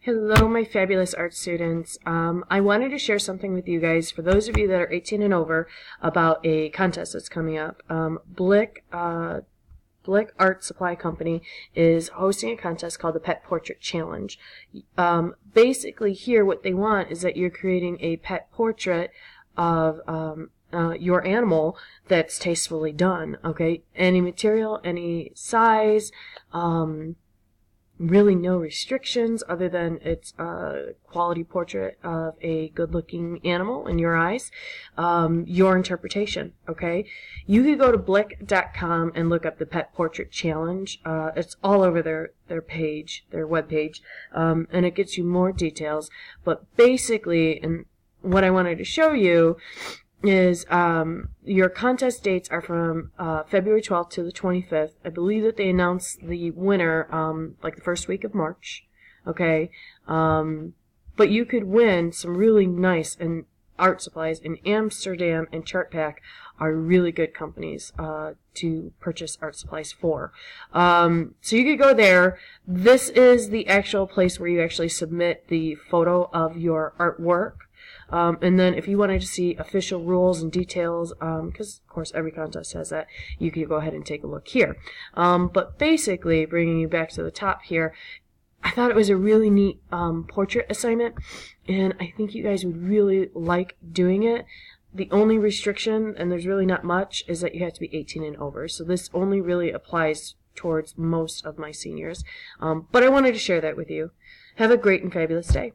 Hello, my fabulous art students. I wanted to share something with you guys, for those of you that are 18 and over, about a contest that's coming up. Blick Art Supply Company is hosting a contest called the Pet Portrait Challenge. Basically here what they want is that you're creating a pet portrait of your animal that's tastefully done, okay? Any material, any size, really no restrictions other than it's a quality portrait of a good-looking animal in your eyes. Your interpretation, okay? You could go to blick.com and look up the Pet Portrait Challenge. It's all over their page, their webpage, and it gets you more details. But basically, and what I wanted to show you is your contest dates are from February 12th to the 25th. I believe that they announced the winner like the first week of March, okay? But you could win some really nice and art supplies in Amsterdam, and Chart Pack are really good companies to purchase art supplies for. So you could go there. This is the actual place where you actually submit the photo of your artwork. And then if you wanted to see official rules and details, because of course every contest has that, you could go ahead and take a look here. But basically, bringing you back to the top here, I thought it was a really neat portrait assignment, and I think you guys would really like doing it. The only restriction, and there's really not much, is that you have to be 18 and over. So this only really applies towards most of my seniors. But I wanted to share that with you. Have a great and fabulous day.